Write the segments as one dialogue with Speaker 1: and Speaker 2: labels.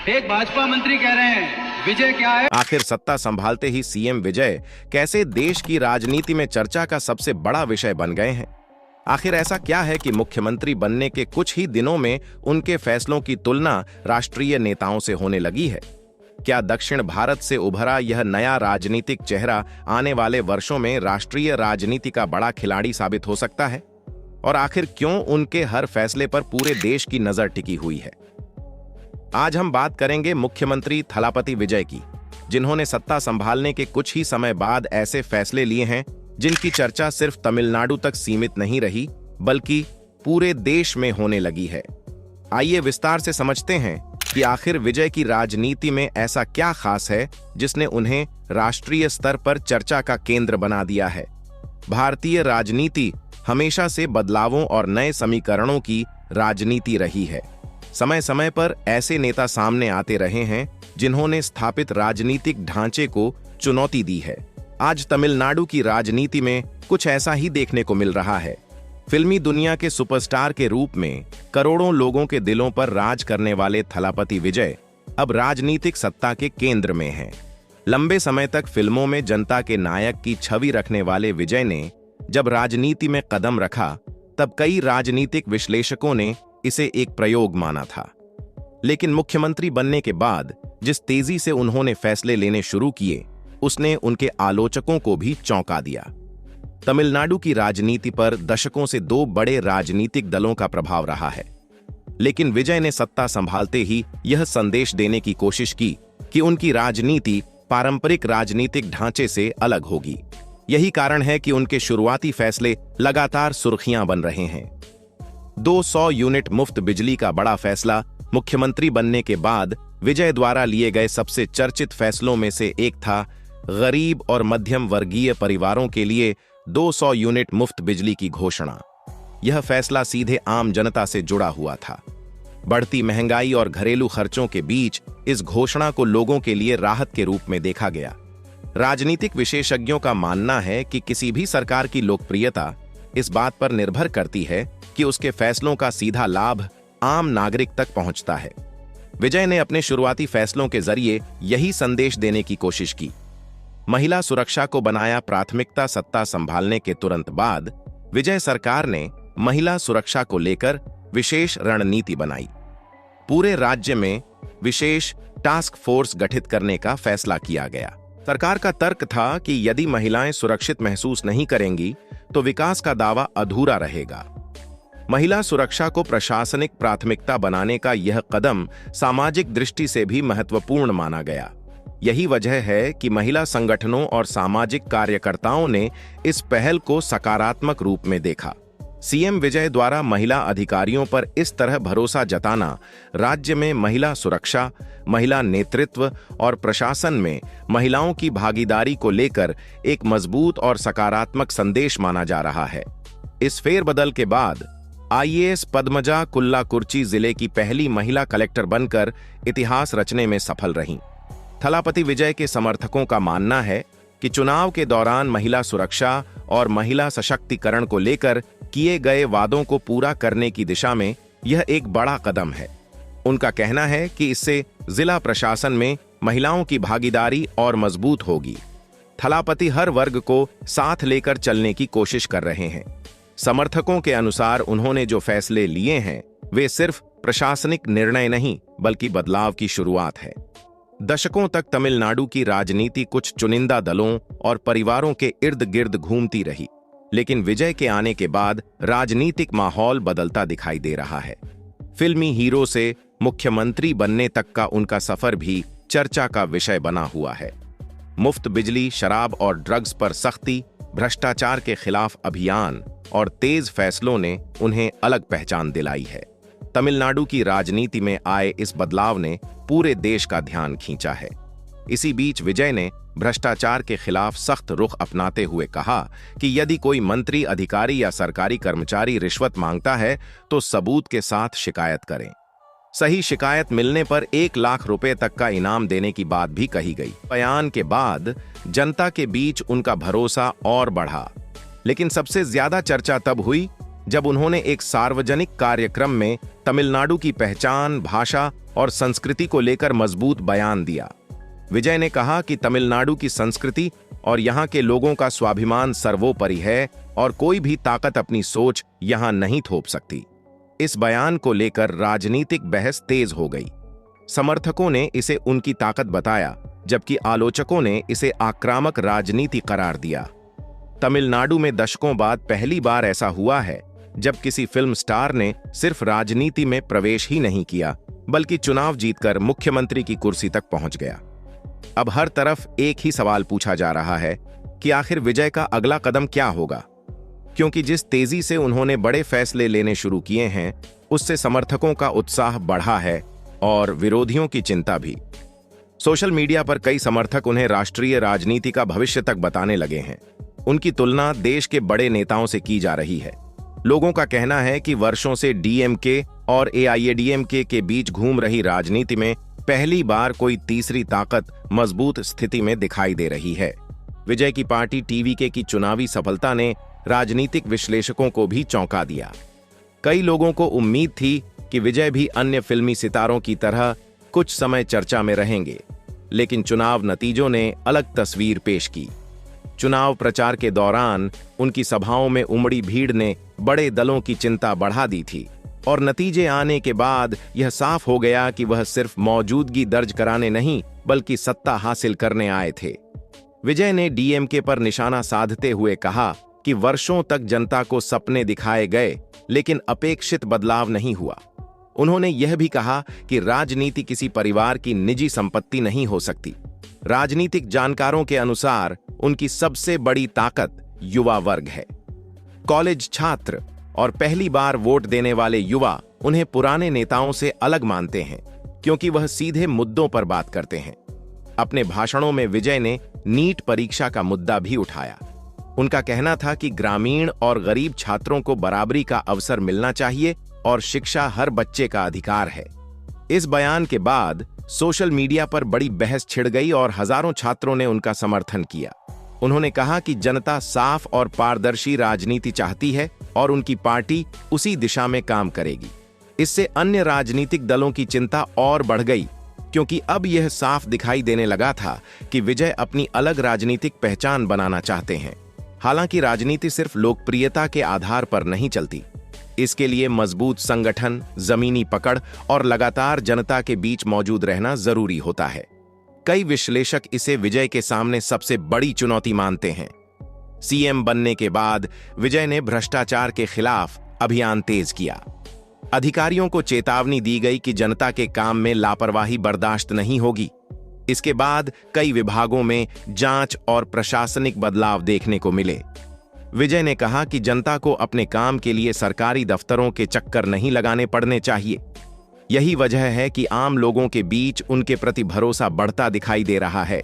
Speaker 1: एक भाजपा मंत्री कह रहे हैं विजय क्या है।
Speaker 2: आखिर सत्ता संभालते ही सीएम विजय कैसे देश की राजनीति में चर्चा का सबसे बड़ा विषय बन गए हैं। आखिर ऐसा क्या है कि मुख्यमंत्री बनने के कुछ ही दिनों में उनके फैसलों की तुलना राष्ट्रीय नेताओं से होने लगी है। क्या दक्षिण भारत से उभरा यह नया राजनीतिक चेहरा आने वाले वर्षों में राष्ट्रीय राजनीति का बड़ा खिलाड़ी साबित हो सकता है? और आखिर क्यों उनके हर फैसले पर पूरे देश की नजर टिकी हुई है? आज हम बात करेंगे मुख्यमंत्री थलापति विजय की, जिन्होंने सत्ता संभालने के कुछ ही समय बाद ऐसे फैसले लिए हैं जिनकी चर्चा सिर्फ तमिलनाडु तक सीमित नहीं रही बल्कि पूरे देश में होने लगी है। आइए विस्तार से समझते हैं कि आखिर विजय की राजनीति में ऐसा क्या खास है जिसने उन्हें राष्ट्रीय स्तर पर चर्चा का केंद्र बना दिया है। भारतीय राजनीति हमेशा से बदलावों और नए समीकरणों की राजनीति रही है। समय समय पर ऐसे नेता सामने आते रहे हैं जिन्होंने स्थापित राजनीतिक ढांचे को चुनौती दी है। आज तमिलनाडु की राजनीति में कुछ ऐसा ही देखने को मिल रहा है। फिल्मी दुनिया के सुपरस्टार के रूप में करोड़ों लोगों के दिलों पर राज करने वाले थलापति विजय अब राजनीतिक सत्ता के केंद्र में हैं। लंबे समय तक फिल्मों में जनता के नायक की छवि रखने वाले विजय ने जब राजनीति में कदम रखा तब कई राजनीतिक विश्लेषकों ने इसे एक प्रयोग माना था। लेकिन मुख्यमंत्री बनने के बाद जिस तेजी से उन्होंने फैसले लेने शुरू किए उसने उनके आलोचकों को भी चौंका दिया। तमिलनाडु की राजनीति पर दशकों से दो बड़े राजनीतिक दलों का प्रभाव रहा है, लेकिन विजय ने सत्ता संभालते ही यह संदेश देने की कोशिश की कि उनकी राजनीति पारंपरिक राजनीतिक ढांचे से अलग होगी। यही कारण है कि उनके शुरुआती फैसले लगातार सुर्खियां बन रहे हैं। 200 यूनिट मुफ्त बिजली का बड़ा फैसला मुख्यमंत्री बनने के बाद विजय द्वारा लिए गए सबसे चर्चित फैसलों में से एक था गरीब और मध्यम वर्गीय परिवारों के लिए 200 यूनिट मुफ्त बिजली की घोषणा। यह फैसला सीधे आम जनता से जुड़ा हुआ था। बढ़ती महंगाई और घरेलू खर्चों के बीच इस घोषणा को लोगों के लिए राहत के रूप में देखा गया। राजनीतिक विशेषज्ञों का मानना है कि किसी भी सरकार की लोकप्रियता इस बात पर निर्भर करती है कि उसके फैसलों का सीधा लाभ आम नागरिक तक पहुंचता है। विजय ने अपने शुरुआती फैसलों के जरिए यही संदेश देने की कोशिश की। महिला सुरक्षा को बनाया प्राथमिकता। सत्ता संभालने के तुरंत बाद विजय सरकार ने महिला सुरक्षा को लेकर विशेष रणनीति बनाई। पूरे राज्य में विशेष टास्क फोर्स गठित करने का फैसला किया गया। सरकार का तर्क था कि यदि महिलाएं सुरक्षित महसूस नहीं करेंगी तो विकास का दावा अधूरा रहेगा। महिला सुरक्षा को प्रशासनिक प्राथमिकता बनाने का यह कदम सामाजिक दृष्टि से भी महत्वपूर्ण माना गया। यही वजह है कि महिला संगठनों और सामाजिक कार्यकर्ताओं ने इस पहल को सकारात्मक रूप में देखा। सीएम विजय द्वारा महिला अधिकारियों पर इस तरह भरोसा जताना राज्य में महिला सुरक्षा, महिला नेतृत्व और प्रशासन में महिलाओं की भागीदारी को लेकर एक मजबूत और सकारात्मक संदेश माना जा रहा है। इस फेरबदल के बाद आईएएस पद्मजा कुल्लाकुर्ची जिले की पहली महिला कलेक्टर बनकर इतिहास रचने में सफल रहीं। थलापति विजय के समर्थकों का मानना है कि चुनाव के दौरान महिला सुरक्षा और महिला सशक्तिकरण को लेकर किए गए वादों को पूरा करने की दिशा में यह एक बड़ा कदम है। उनका कहना है कि इससे जिला प्रशासन में महिलाओं की भागीदारी और मजबूत होगी। थलापति हर वर्ग को साथ लेकर चलने की कोशिश कर रहे हैं। समर्थकों के अनुसार उन्होंने जो फैसले लिए हैं वे सिर्फ प्रशासनिक निर्णय नहीं बल्कि बदलाव की शुरुआत है। दशकों तक तमिलनाडु की राजनीति कुछ चुनिंदा दलों और परिवारों के इर्द गिर्द घूमती रही, लेकिन विजय के आने के बाद राजनीतिक माहौल बदलता दिखाई दे रहा है। फिल्मी हीरो से मुख्यमंत्री बनने तक का उनका सफर भी चर्चा का विषय बना हुआ है। मुफ्त बिजली, शराब और ड्रग्स पर सख्ती, भ्रष्टाचार के खिलाफ अभियान और तेज फैसलों ने उन्हें अलग पहचान दिलाई है। तमिलनाडु की राजनीति में आए इस बदलाव ने पूरे देश का ध्यान खींचा है। इसी बीच विजय ने भ्रष्टाचार के खिलाफ सख्त रुख अपनाते हुए कहा कि यदि कोई मंत्री, अधिकारी या सरकारी कर्मचारी रिश्वत मांगता है तो सबूत के साथ शिकायत करें। सही शिकायत मिलने पर 1 लाख रुपए तक का इनाम देने की बात भी कही गई। बयान के बाद जनता के बीच उनका भरोसा और बढ़ा, लेकिन सबसे ज्यादा चर्चा तब हुई जब उन्होंने एक सार्वजनिक कार्यक्रम में तमिलनाडु की पहचान, भाषा और संस्कृति को लेकर मजबूत बयान दिया। विजय ने कहा कि तमिलनाडु की संस्कृति और यहाँ के लोगों का स्वाभिमान सर्वोपरि है और कोई भी ताकत अपनी सोच यहाँ नहीं थोप सकती। इस बयान को लेकर राजनीतिक बहस तेज हो गई। समर्थकों ने इसे उनकी ताकत बताया, जबकि आलोचकों ने इसे आक्रामक राजनीति करार दिया। तमिलनाडु में दशकों बाद पहली बार ऐसा हुआ है जब किसी फिल्म स्टार ने सिर्फ राजनीति में प्रवेश ही नहीं किया, बल्कि चुनाव जीतकर मुख्यमंत्री की कुर्सी तक पहुंच गया। अब हर तरफ एक ही सवाल पूछा जा रहा है कि आखिर विजय का अगला कदम क्या होगा, क्योंकि जिस तेजी से उन्होंने बड़े फैसले लेने शुरू किए हैं, उससे समर्थकों का उत्साह बढ़ा है और विरोधियों की चिंता भी। सोशल मीडिया पर कई समर्थक उन्हें राष्ट्रीय राजनीति का भविष्य तक बताने लगे हैं। उनकी तुलना देश के बड़े नेताओं से की जा रही है। लोगों का कहना है कि वर्षों से डीएमके और एआईएडीएमके के बीच घूम रही राजनीति में पहली बार कोई तीसरी ताकत मजबूत स्थिति में दिखाई दे रही है। विजय की पार्टी टीवीके की चुनावी सफलता ने राजनीतिक विश्लेषकों को भी चौंका दिया। कई लोगों को उम्मीद थी कि विजय भी अन्य फिल्मी सितारों की तरह कुछ समय चर्चा में रहेंगे, लेकिन चुनाव नतीजों ने अलग तस्वीर पेश की। चुनाव प्रचार के दौरान उनकी सभाओं में उमड़ी भीड़ ने बड़े दलों की चिंता बढ़ा दी थी और नतीजे आने के बाद यह साफ हो गया कि वह सिर्फ मौजूदगी दर्ज कराने नहीं, बल्कि सत्ता हासिल करने आए थे। विजय ने डीएमके पर निशाना साधते हुए कहा कि वर्षों तक जनता को सपने दिखाए गए, लेकिन अपेक्षित बदलाव नहीं हुआ। उन्होंने यह भी कहा कि राजनीति किसी परिवार की निजी संपत्ति नहीं हो सकती। राजनीतिक जानकारों के अनुसार उनकी सबसे बड़ी ताकत युवा वर्ग है। कॉलेज छात्र और पहली बार वोट देने वाले युवा उन्हें पुराने नेताओं से अलग मानते हैं, क्योंकि वह सीधे मुद्दों पर बात करते हैं। अपने भाषणों में विजय ने नीट परीक्षा का मुद्दा भी उठाया। उनका कहना था कि ग्रामीण और गरीब छात्रों को बराबरी का अवसर मिलना चाहिए और शिक्षा हर बच्चे का अधिकार है। इस बयान के बाद सोशल मीडिया पर बड़ी बहस छिड़ गई और हजारों छात्रों ने उनका समर्थन किया। उन्होंने कहा कि जनता साफ और पारदर्शी राजनीति चाहती है और उनकी पार्टी उसी दिशा में काम करेगी। इससे अन्य राजनीतिक दलों की चिंता और बढ़ गई, क्योंकि अब यह साफ दिखाई देने लगा था कि विजय अपनी अलग राजनीतिक पहचान बनाना चाहते हैं। हालांकि राजनीति सिर्फ लोकप्रियता के आधार पर नहीं चलती। इसके लिए मजबूत संगठन, जमीनी पकड़ और लगातार जनता के बीच मौजूद रहना जरूरी होता है। कई विश्लेषक इसे विजय के सामने सबसे बड़ी चुनौती मानते हैं। सीएम बनने के बाद विजय ने भ्रष्टाचार के खिलाफ अभियान तेज किया। अधिकारियों को चेतावनी दी गई कि जनता के काम में लापरवाही बर्दाश्त नहीं होगी। इसके बाद कई विभागों में जांच और प्रशासनिक बदलाव देखने को मिले। विजय ने कहा कि जनता को अपने काम के लिए सरकारी दफ्तरों के चक्कर नहीं लगाने पड़ने चाहिए। यही वजह है कि आम लोगों के बीच उनके प्रति भरोसा बढ़ता दिखाई दे रहा है।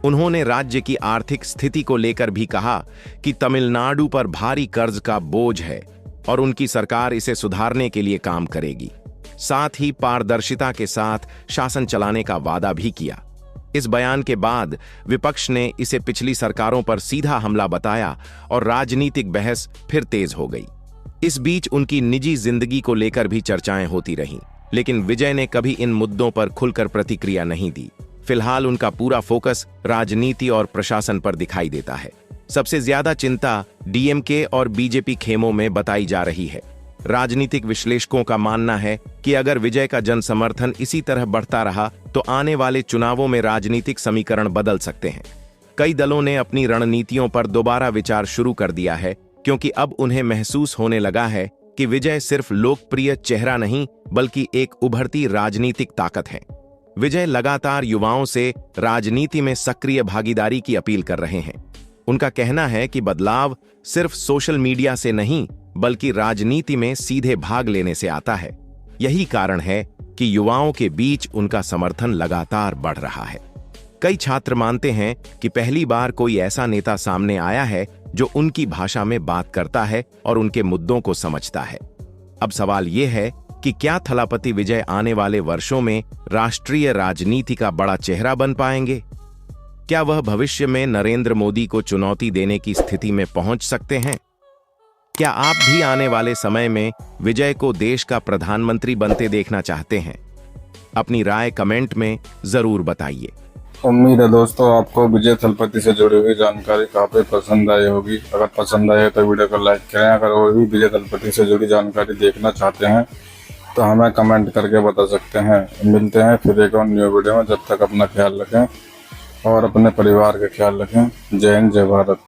Speaker 2: उन्होंने राज्य की आर्थिक स्थिति को लेकर भी कहा कि तमिलनाडु पर भारी कर्ज का बोझ है और उनकी सरकार इसे सुधारने के लिए काम करेगी। साथ ही पारदर्शिता के साथ शासन चलाने का वादा भी किया। इस बयान के बाद विपक्ष ने इसे पिछली सरकारों पर सीधा हमला बताया और राजनीतिक बहस फिर तेज हो गई। इस बीच उनकी निजी जिंदगी को लेकर भी चर्चाएं होती रहीं, लेकिन विजय ने कभी इन मुद्दों पर खुलकर प्रतिक्रिया नहीं दी। फिलहाल उनका पूरा फोकस राजनीति और प्रशासन पर दिखाई देता है। सबसे ज्यादा चिंता डीएमके और बीजेपी खेमों में बताई जा रही है। राजनीतिक विश्लेषकों का मानना है कि अगर विजय का जन समर्थन इसी तरह बढ़ता रहा तो आने वाले चुनावों में राजनीतिक समीकरण बदल सकते हैं। कई दलों ने अपनी रणनीतियों पर दोबारा विचार शुरू कर दिया है, क्योंकि अब उन्हें महसूस होने लगा है कि विजय सिर्फ लोकप्रिय चेहरा नहीं, बल्कि एक उभरती राजनीतिक ताकत है। विजय लगातार युवाओं से राजनीति में सक्रिय भागीदारी की अपील कर रहे हैं। उनका कहना है कि बदलाव सिर्फ सोशल मीडिया से नहीं, बल्कि राजनीति में सीधे भाग लेने से आता है। यही कारण है कि युवाओं के बीच उनका समर्थन लगातार बढ़ रहा है। कई छात्र मानते हैं कि पहली बार कोई ऐसा नेता सामने आया है जो उनकी भाषा में बात करता है और उनके मुद्दों को समझता है। अब सवाल यह है कि क्या थलापति विजय आने वाले वर्षों में राष्ट्रीय राजनीति का बड़ा चेहरा बन पाएंगे? क्या वह भविष्य में नरेंद्र मोदी को चुनौती देने की स्थिति में पहुंच सकते हैं? क्या आप भी आने वाले समय में विजय को देश का प्रधानमंत्री बनते देखना चाहते हैं? अपनी राय कमेंट में जरूर बताइए।
Speaker 3: उम्मीद है दोस्तों आपको विजय थलपति से जुड़ी हुई जानकारी काफी पसंद आई होगी। अगर पसंद आए तो वीडियो को लाइक करें। अगर और भी विजय थलपति से जुड़ी जानकारी देखना चाहते हैं तो हमें कमेंट करके बता सकते हैं। मिलते हैं फिर एक और न्यू वीडियो में। जब तक अपना ख्याल रखें और अपने परिवार का ख्याल रखें। जय हिंद, जय भारत।